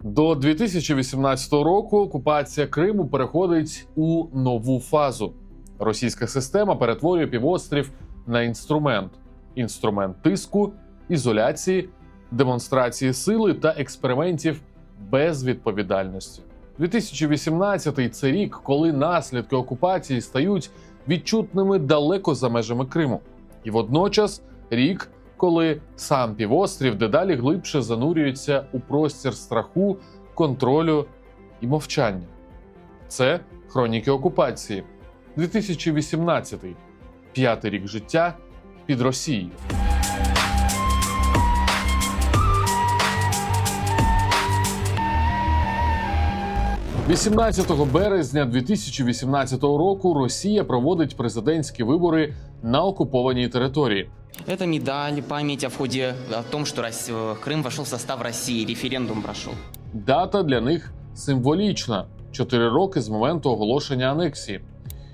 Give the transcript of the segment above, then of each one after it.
До 2018 року окупація Криму переходить у нову фазу. Російська система перетворює півострів на інструмент тиску, ізоляції, демонстрації сили та експериментів без відповідальності. 2018 – це рік, коли наслідки окупації стають відчутними далеко за межами Криму. І водночас рік, коли сам півострів дедалі глибше занурюється у простір страху, контролю і мовчання. Це хроніки окупації. 2018 – 5-й рік життя під Росією. 18 березня 2018 року Росія проводить президентські вибори на окупованій території. Это медаль, память о ходе, о том, что Крым вошел в состав России, референдум прошел. Дата для них символічна – 4 роки з моменту оголошення анексії,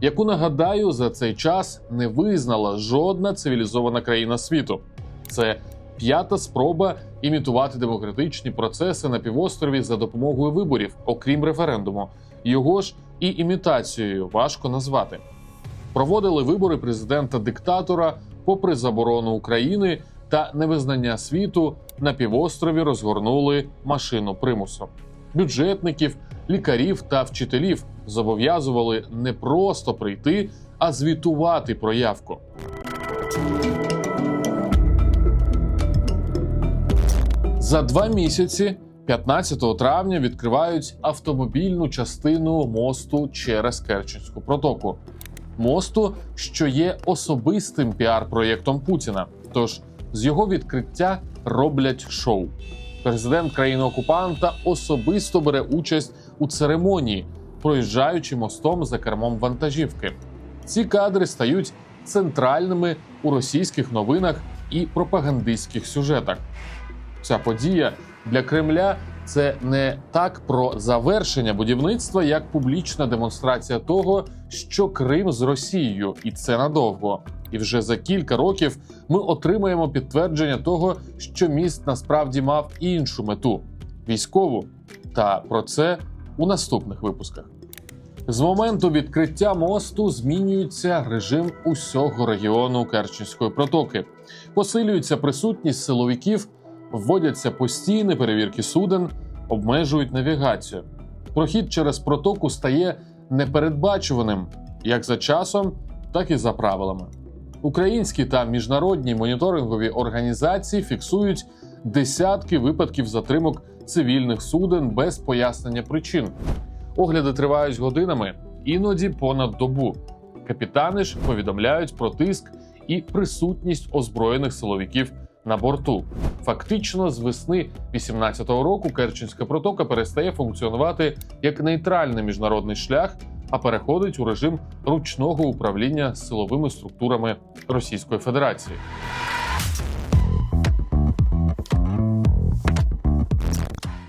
яку, нагадаю, за цей час не визнала жодна цивілізована країна світу. Це 5-та спроба імітувати демократичні процеси на півострові за допомогою виборів, окрім референдуму. Його ж і імітацією важко назвати. Проводили вибори президента-диктатора попри заборону України та невизнання світу, на півострові розгорнули машину примусу. Бюджетників, лікарів та вчителів зобов'язували не просто прийти, а звітувати про явку. За 2 місяці, 15 травня, відкривають автомобільну частину мосту через Керченську протоку. Мосту, що є особистим піар-проєктом Путіна. Тож з його відкриття роблять шоу. Президент країни-окупанта особисто бере участь у церемонії, проїжджаючи мостом за кермом вантажівки. Ці кадри стають центральними у російських новинах і пропагандистських сюжетах. Ця подія для Кремля – це не так про завершення будівництва, як публічна демонстрація того, що Крим з Росією, і це надовго. І вже за кілька років ми отримаємо підтвердження того, що міст насправді мав іншу мету – військову. Та про це у наступних випусках. З моменту відкриття мосту змінюється режим усього регіону Керченської протоки. Посилюється присутність силовиків, вводяться постійні перевірки суден, обмежують навігацію. Прохід через протоку стає непередбачуваним як за часом, так і за правилами. Українські та міжнародні моніторингові організації фіксують десятки випадків затримок цивільних суден без пояснення причин. Огляди тривають годинами, іноді понад добу. Капітани ж повідомляють про тиск і присутність озброєних силовиків на борту. Фактично, з весни 2018 року Керченська протока перестає функціонувати як нейтральний міжнародний шлях, а переходить у режим ручного управління силовими структурами Російської Федерації.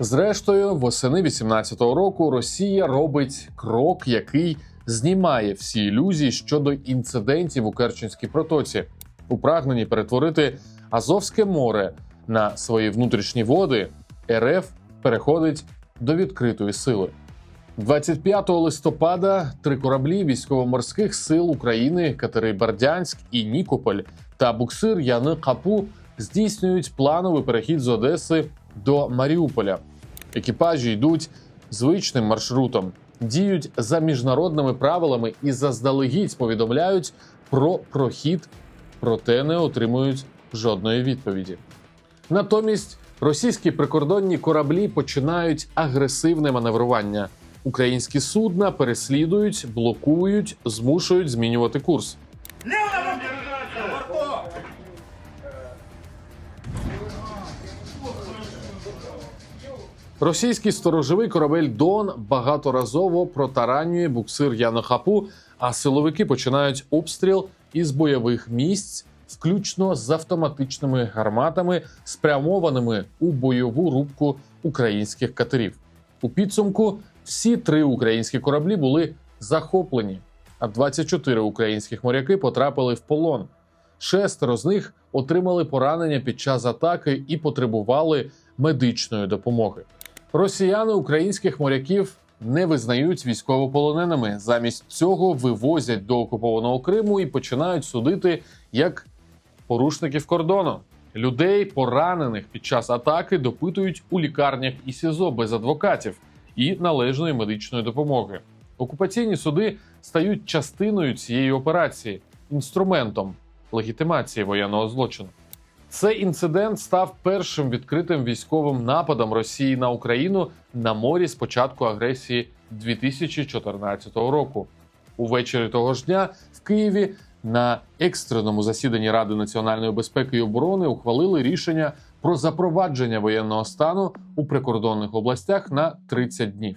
Зрештою, восени 2018 року Росія робить крок, який знімає всі ілюзії щодо інцидентів у Керченській протоці. У прагненні перетворити Азовське море на свої внутрішні води, РФ переходить до відкритої сили. 25 листопада 3 кораблі військово-морських сил України катери Бердянськ і Нікополь та буксир Яни Капу здійснюють плановий перехід з Одеси до Маріуполя. Екіпажі йдуть звичним маршрутом, діють за міжнародними правилами і заздалегідь повідомляють про прохід, проте не отримують жодної відповіді. Натомість російські прикордонні кораблі починають агресивне маневрування. Українські судна переслідують, блокують, змушують змінювати курс. Російський сторожовий корабель «Дон» багаторазово протаранює буксир Яна Капу, а силовики починають обстріл із бойових місць, включно з автоматичними гарматами, спрямованими у бойову рубку українських катерів. У підсумку всі 3 українські кораблі були захоплені, а 24 українських моряки потрапили в полон. 6 з них отримали поранення під час атаки і потребували медичної допомоги. Росіяни українських моряків не визнають військовополоненими. Замість цього вивозять до окупованого Криму і починають судити як порушників кордону. Людей, поранених під час атаки, допитують у лікарнях і СІЗО без адвокатів і належної медичної допомоги. Окупаційні суди стають частиною цієї операції, інструментом легітимації воєнного злочину. Цей інцидент став першим відкритим військовим нападом Росії на Україну на морі з початку агресії 2014 року. Увечері того ж дня в Києві на екстреному засіданні Ради національної безпеки і оборони ухвалили рішення про запровадження воєнного стану у прикордонних областях на 30 днів.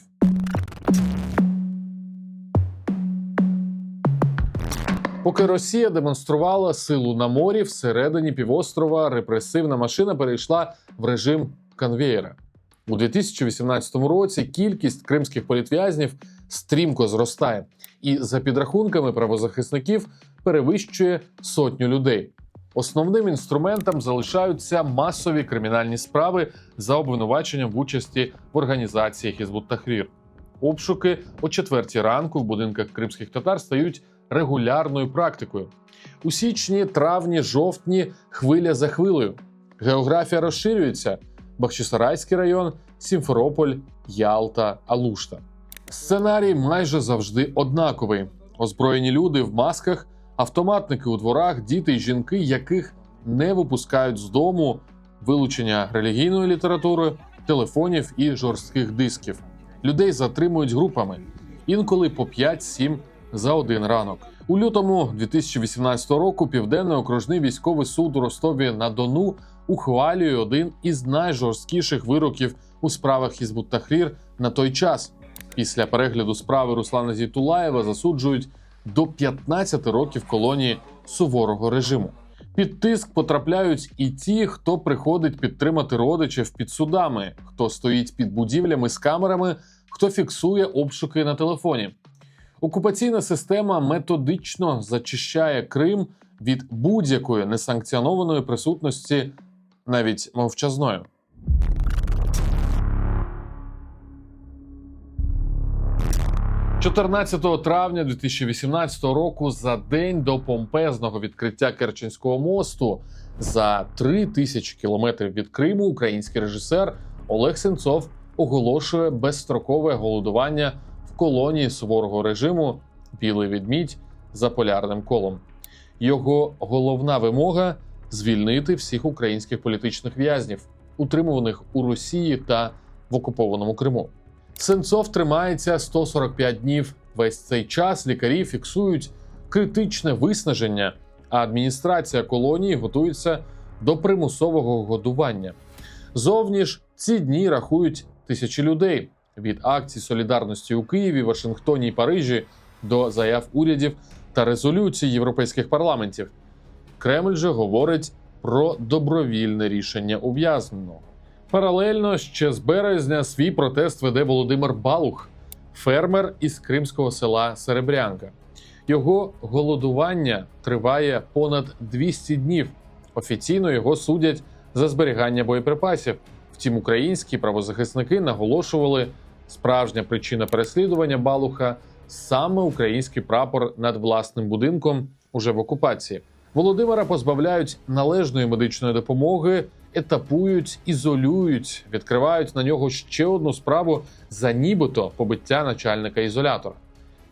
Поки Росія демонструвала силу на морі, всередині півострова репресивна машина перейшла в режим конвеєра. У 2018 році кількість кримських політв'язнів стрімко зростає і, за підрахунками правозахисників, перевищує 100 людей. Основним інструментом залишаються масові кримінальні справи за обвинуваченням в участі в організації Хізбут-Тахрір. Обшуки о 4 ранку в будинках кримських татар стають регулярною практикою. У січні, травні, жовтні хвиля за хвилею. Географія розширюється: Бахчисарайський район, Сімферополь, Ялта, Алушта. Сценарій майже завжди однаковий. Озброєні люди в масках, автоматники у дворах, діти й жінки, яких не випускають з дому, вилучення релігійної літератури, телефонів і жорстких дисків. Людей затримують групами, інколи по 5-7 за один ранок. У лютому 2018 року Південний окружний військовий суд у Ростові-на-Дону ухвалює один із найжорсткіших вироків у справах Хізбут-Тахрір на той час. Після перегляду справи Руслана Зейтулаєва засуджують до 15 років колонії суворого режиму. Під тиск потрапляють і ті, хто приходить підтримати родичів під судами, хто стоїть під будівлями з камерами, хто фіксує обшуки на телефоні. Окупаційна система методично зачищає Крим від будь-якої несанкціонованої присутності, навіть мовчазною. – 14 травня 2018 року, за день до помпезного відкриття Керченського мосту, за 3000 кілометрів від Криму, український режисер Олег Сенцов оголошує безстрокове голодування в колонії суворого режиму «Білий ведмідь» за полярним колом. Його головна вимога – звільнити всіх українських політичних в'язнів, утримуваних у Росії та в окупованому Криму. Сенцов тримається 145 днів. Весь цей час лікарі фіксують критичне виснаження, а адміністрація колонії готується до примусового годування. Зовні ж ці дні рахують тисячі людей. Від акцій солідарності у Києві, Вашингтоні і Парижі до заяв урядів та резолюцій європейських парламентів. Кремль же говорить про добровільне рішення ув'язненого. Паралельно ще з березня свій протест веде Володимир Балух, фермер із кримського села Серебрянка. Його голодування триває понад 200 днів. Офіційно його судять за зберігання боєприпасів. Втім, українські правозахисники наголошували, справжня причина переслідування Балуха – саме український прапор над власним будинком уже в окупації. Володимира позбавляють належної медичної допомоги, етапують, ізолюють, відкривають на нього ще одну справу за нібито побиття начальника ізолятора.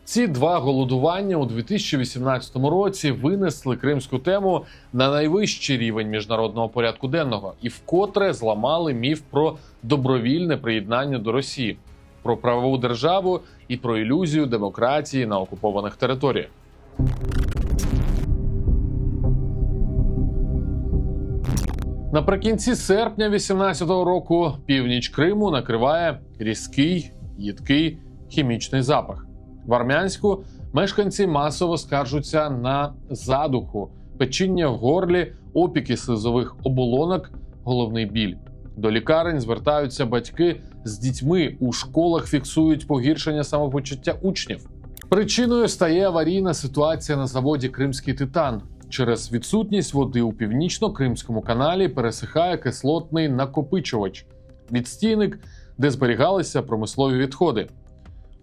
Ці два голодування у 2018 році винесли кримську тему на найвищий рівень міжнародного порядку денного і вкотре зламали міф про добровільне приєднання до Росії, про правову державу і про ілюзію демократії на окупованих територіях. Наприкінці серпня 2018 року північ Криму накриває різкий, їдкий хімічний запах. В Армянську мешканці масово скаржуться на задуху, печіння в горлі, опіки слизових оболонок, головний біль. До лікарень звертаються батьки з дітьми, у школах фіксують погіршення самопочуття учнів. Причиною стає аварійна ситуація на заводі «Кримський титан». Через відсутність води у північно-кримському каналі пересихає кислотний накопичувач. Відстійник де зберігалися промислові відходи.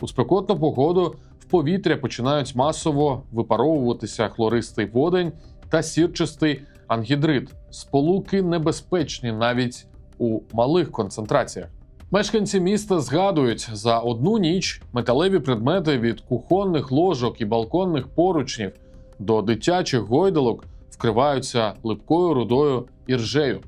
У спекотну погоду в повітря починають масово випаровуватися хлористий водень та сірчастий ангідрид. Сполуки небезпечні навіть у малих концентраціях. Мешканці міста згадують, за одну ніч металеві предмети від кухонних ложок і балконних поручнів до дитячих гойдалок вкриваються липкою рудою і ржею.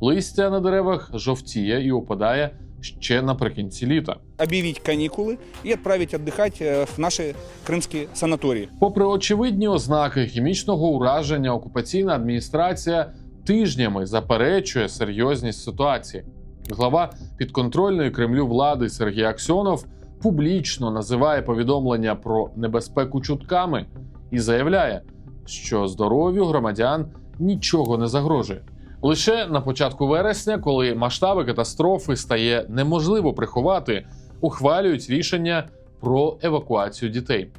Листя на деревах жовтіє і опадає ще наприкінці літа. Объявить каникулы и отправить отдыхать в наши крымские санатории. Попри очевидні ознаки хімічного ураження, окупаційна адміністрація тижнями заперечує серйозність ситуації. Глава підконтрольної Кремлю влади Сергій Аксьонов публічно називає повідомлення про небезпеку чутками і заявляє, що здоров'ю громадян нічого не загрожує. Лише на початку вересня, коли масштаби катастрофи стає неможливо приховати, ухвалюють рішення про евакуацію дітей.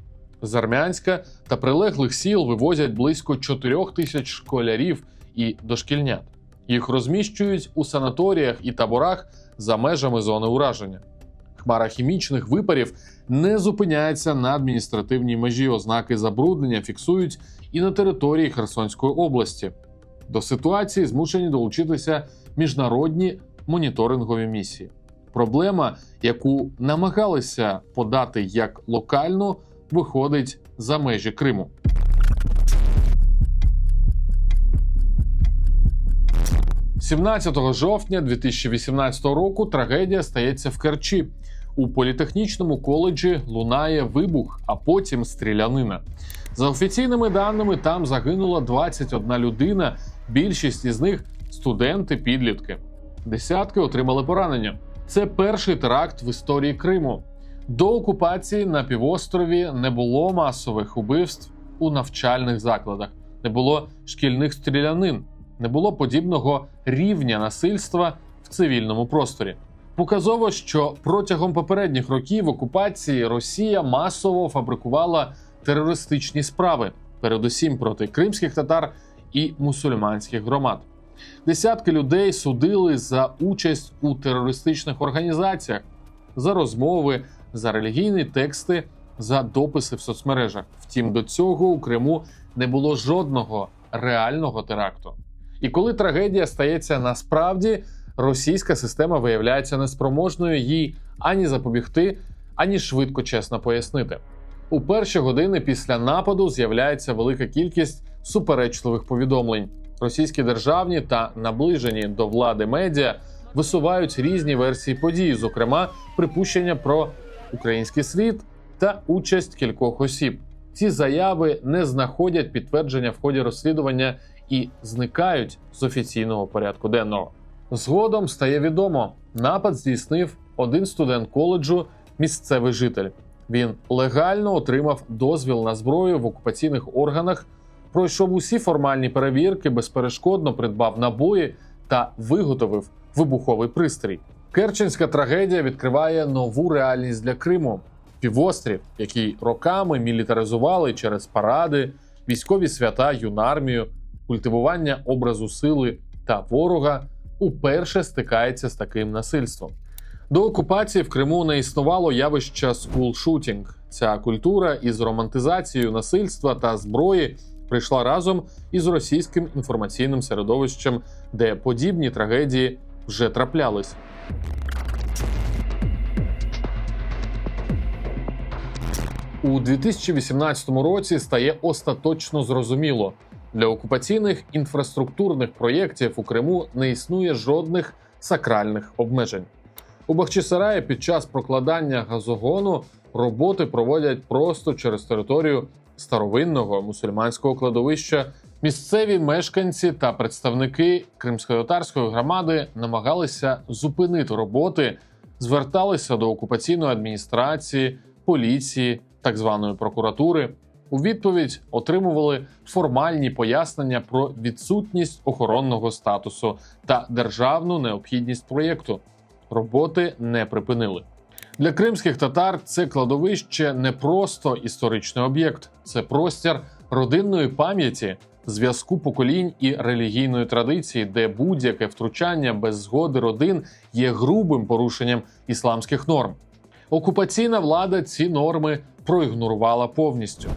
З Армянська та прилеглих сіл вивозять близько 4 тисяч школярів і дошкільнят. Їх розміщують у санаторіях і таборах за межами зони ураження. Хмара хімічних випарів не зупиняється на адміністративній межі. Ознаки забруднення фіксують і на території Херсонської області. До ситуації змушені долучитися міжнародні моніторингові місії. Проблема, яку намагалися подати як локальну, виходить за межі Криму. – 17 жовтня 2018 року трагедія стається в Керчі. У політехнічному коледжі лунає вибух, а потім стрілянина. За офіційними даними, там загинула 21 людина, більшість із них – студенти-підлітки. Десятки отримали поранення. Це перший теракт в історії Криму. До окупації на півострові не було масових убивств у навчальних закладах, не було шкільних стрілянин, не було подібного рівня насильства в цивільному просторі. Показово, що протягом попередніх років окупації Росія масово фабрикувала терористичні справи, передусім проти кримських татар і мусульманських громад. Десятки людей судили за участь у терористичних організаціях, за розмови, за релігійні тексти, за дописи в соцмережах. Втім, до цього у Криму не було жодного реального теракту. І коли трагедія стається насправді, російська система виявляється неспроможною їй ані запобігти, ані швидко чесно пояснити. У перші години після нападу з'являється велика кількість суперечливих повідомлень. Російські державні та наближені до влади медіа висувають різні версії подій, зокрема припущення про український слід та участь кількох осіб. Ці заяви не знаходять підтвердження в ході розслідування і зникають з офіційного порядку денного. Згодом стає відомо, напад здійснив один студент коледжу, місцевий житель. Він легально отримав дозвіл на зброю в окупаційних органах, пройшов усі формальні перевірки, безперешкодно придбав набої та виготовив вибуховий пристрій. Керченська трагедія відкриває нову реальність для Криму. Півострів, який роками мілітаризували через паради, військові свята, юнармію, культивування образу сили та ворога, уперше стикається з таким насильством. До окупації в Криму не існувало явища скулшутінг. Ця культура із романтизацією насильства та зброї прийшла разом із російським інформаційним середовищем, де подібні трагедії вже траплялись. У 2018 році стає остаточно зрозуміло, для окупаційних інфраструктурних проєктів у Криму не існує жодних сакральних обмежень. У Бахчисараї під час прокладання газогону роботи проводять просто через територію старовинного мусульманського кладовища. Місцеві мешканці та представники кримськотатарської громади намагалися зупинити роботи, зверталися до окупаційної адміністрації, поліції, так званої прокуратури. У відповідь отримували формальні пояснення про відсутність охоронного статусу та державну необхідність проєкту. Роботи не припинили. Для кримських татар це кладовище не просто історичний об'єкт, це простір родинної пам'яті, зв'язку поколінь і релігійної традиції, де будь-яке втручання без згоди родин є грубим порушенням ісламських норм. Окупаційна влада ці норми проігнорувала повністю.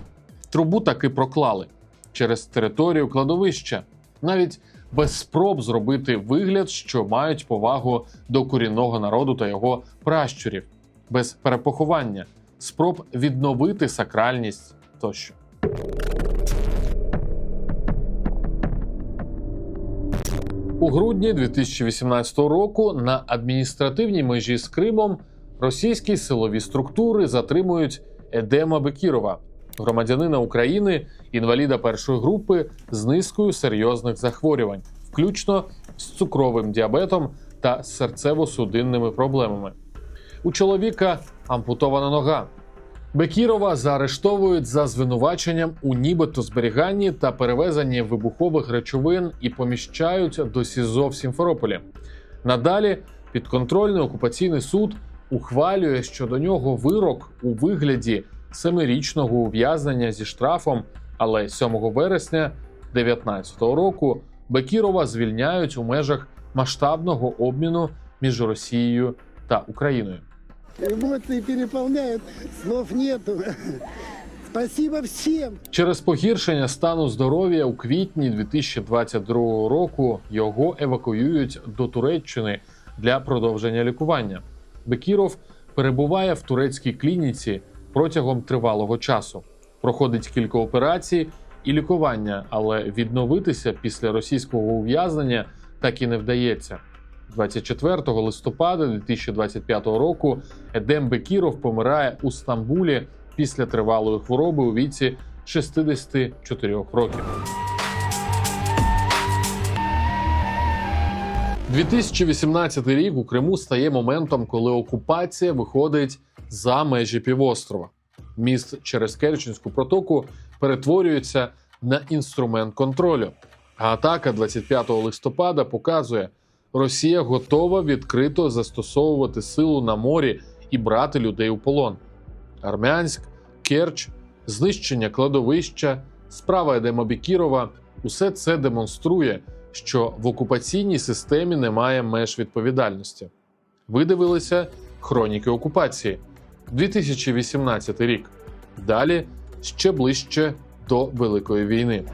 Трубу таки проклали через територію кладовища, навіть без спроб зробити вигляд, що мають повагу до корінного народу та його пращурів, без перепоховання, спроб відновити сакральність тощо. У грудні 2018 року на адміністративній межі з Кримом російські силові структури затримують Едема Бекірова, громадянина України, інваліда першої групи з низкою серйозних захворювань, включно з цукровим діабетом та серцево-судинними проблемами. У чоловіка ампутована нога. Бекірова заарештовують за звинуваченням у нібито зберіганні та перевезенні вибухових речовин і поміщають до СІЗО в Сімферополі. Надалі підконтрольний окупаційний суд ухвалює щодо нього вирок у вигляді 7-річного ув'язнення зі штрафом, але 7 вересня 2019 року Бекірова звільняють у межах масштабного обміну між Росією та Україною. Эмоции переполняют, слов нету. Спасибо всем. Через погіршення стану здоров'я у квітні 2022 року його евакуюють до Туреччини для продовження лікування. Бекіров перебуває в турецькій клініці протягом тривалого часу. Проходить кілька операцій і лікування, але відновитися після російського ув'язнення так і не вдається. 24 листопада 2025 року Едем Бекіров помирає у Стамбулі після тривалої хвороби у віці 64 років. 2018 рік у Криму стає моментом, коли окупація виходить за межі півострова. Міст через Керченську протоку перетворюється на інструмент контролю. А атака 25 листопада показує, Росія готова відкрито застосовувати силу на морі і брати людей у полон. Армянськ, Керч, знищення кладовища, справа Едема Бекірова – усе це демонструє, що в окупаційній системі немає меж відповідальності. Ви дивилися «Хроніки окупації», 2018 рік. Далі ще ближче до Великої війни.